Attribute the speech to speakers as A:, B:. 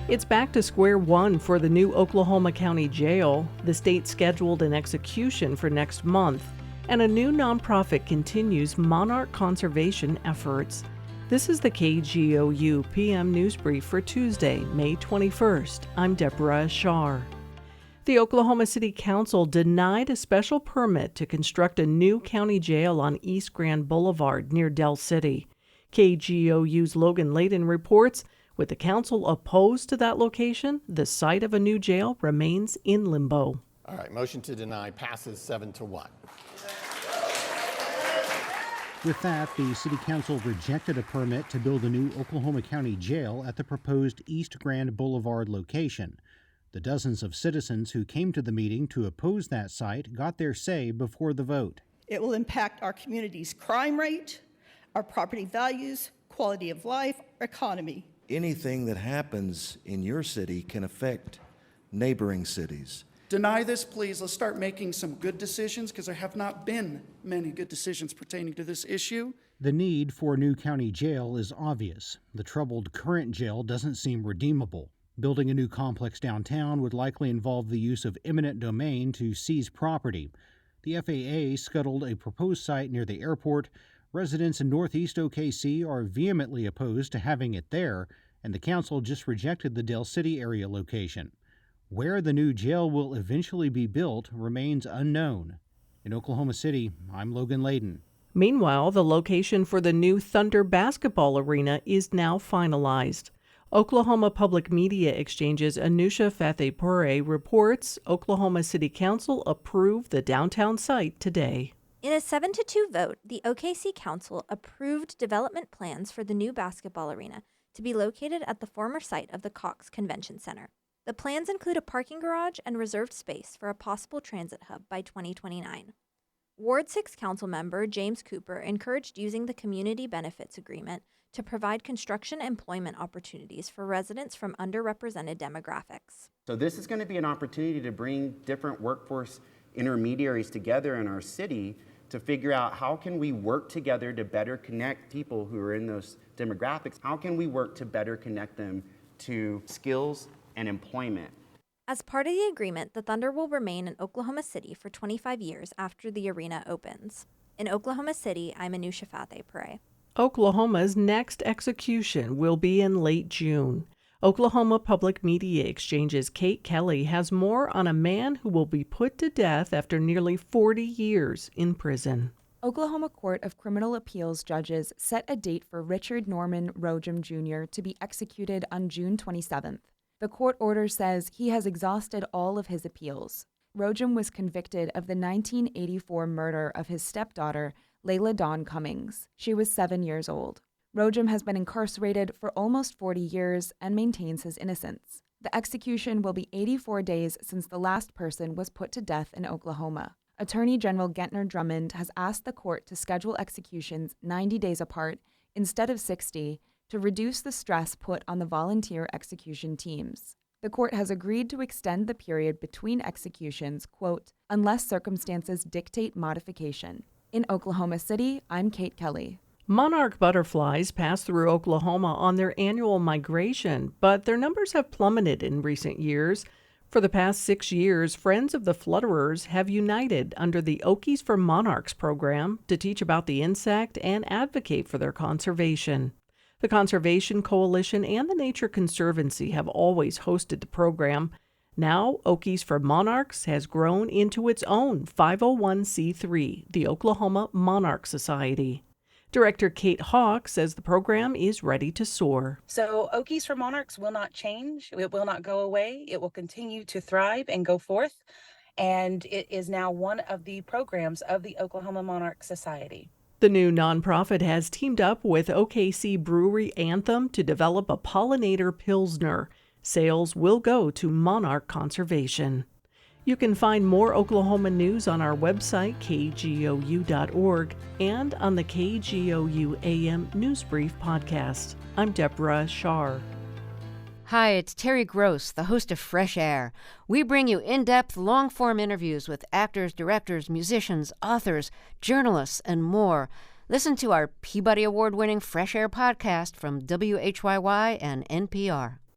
A: It's back to square one for the new Oklahoma County Jail. The state scheduled an execution for next month, and a new nonprofit continues monarch conservation efforts. This is the KGOU PM News Brief for Tuesday, May 21st. I'm Deborah Ashar. The Oklahoma City Council denied a special permit to construct a new county jail on East Grand Boulevard near Del City. KGOU's Logan Layden reports, with the council opposed to that location, the site of a new jail remains in limbo.
B: All right, motion to deny passes 7-1.
C: With that, the City Council rejected a permit to build a new Oklahoma County jail at the proposed East Grand Boulevard location. The dozens of citizens who came to the meeting to oppose that site got their say before the vote.
D: It will impact our community's crime rate, our property values, quality of life, economy.
E: Anything that happens in your city can affect neighboring cities.
F: Deny this, please. Let's start making some good decisions, because there have not been many good decisions pertaining to this issue.
C: The need for a new county jail is obvious. The troubled current jail doesn't seem redeemable. Building a new complex downtown would likely involve the use of eminent domain to seize property. The FAA scuttled a proposed site near the airport. Residents in Northeast OKC are vehemently opposed to having it there, and the council just rejected the Del City area location. Where the new jail will eventually be built remains unknown. In Oklahoma City, I'm Logan Layden.
A: Meanwhile, the location for the new Thunder basketball arena is now finalized. Oklahoma Public Media Exchange's Anusha Fathepure reports Oklahoma City Council approved the downtown site today.
G: In a 7-2 vote, the OKC Council approved development plans for the new basketball arena to be located at the former site of the Cox Convention Center. The plans include a parking garage and reserved space for a possible transit hub by 2029. Ward 6 Council member James Cooper encouraged using the Community Benefits Agreement to provide construction employment opportunities for residents from underrepresented demographics.
H: So this is going to be an opportunity to bring different workforce intermediaries together in our city to figure out how can we work together to better connect people who are in those demographics. How can we work to better connect them to skills and employment?
G: As part of the agreement, the Thunder will remain in Oklahoma City for 25 years after the arena opens. In Oklahoma City, I'm Anusha Fathepure.
A: Oklahoma's next execution will be in late June. Oklahoma Public Media Exchange's Kate Kelly has more on a man who will be put to death after nearly 40 years in prison.
I: Oklahoma Court of Criminal Appeals judges set a date for Richard Norman Rojam Jr. to be executed on June 27th. The court order says he has exhausted all of his appeals. Rojam was convicted of the 1984 murder of his stepdaughter, Layla Dawn Cummings. She was 7 years old. Rojam has been incarcerated for almost 40 years and maintains his innocence. The execution will be 84 days since the last person was put to death in Oklahoma. Attorney General Gentner Drummond has asked the court to schedule executions 90 days apart instead of 60 to reduce the stress put on the volunteer execution teams. The court has agreed to extend the period between executions, quote, unless circumstances dictate modification. In Oklahoma City, I'm Kate Kelly.
A: Monarch butterflies pass through Oklahoma on their annual migration, but their numbers have plummeted in recent years. For the past 6 years, Friends of the Flutterers have united under the Okies for Monarchs program to teach about the insect and advocate for their conservation. The Conservation Coalition and the Nature Conservancy have always hosted the program. Now, Okies for Monarchs has grown into its own 501c3, the Oklahoma Monarch Society. Director Kate Hawk says the program is ready to soar.
J: So Okies for Monarchs will not change. It will not go away. It will continue to thrive and go forth. And it is now one of the programs of the Oklahoma Monarch Society.
A: The new nonprofit has teamed up with OKC Brewery Anthem to develop a pollinator pilsner. Sales will go to monarch conservation. You can find more Oklahoma news on our website, kgou.org, and on the KGOU AM NewsBrief podcast. I'm Deborah Ashar.
K: Hi, it's Terry Gross, the host of Fresh Air. We bring you in-depth, long-form interviews with actors, directors, musicians, authors, journalists, and more. Listen to our Peabody Award-winning Fresh Air podcast from WHYY and NPR.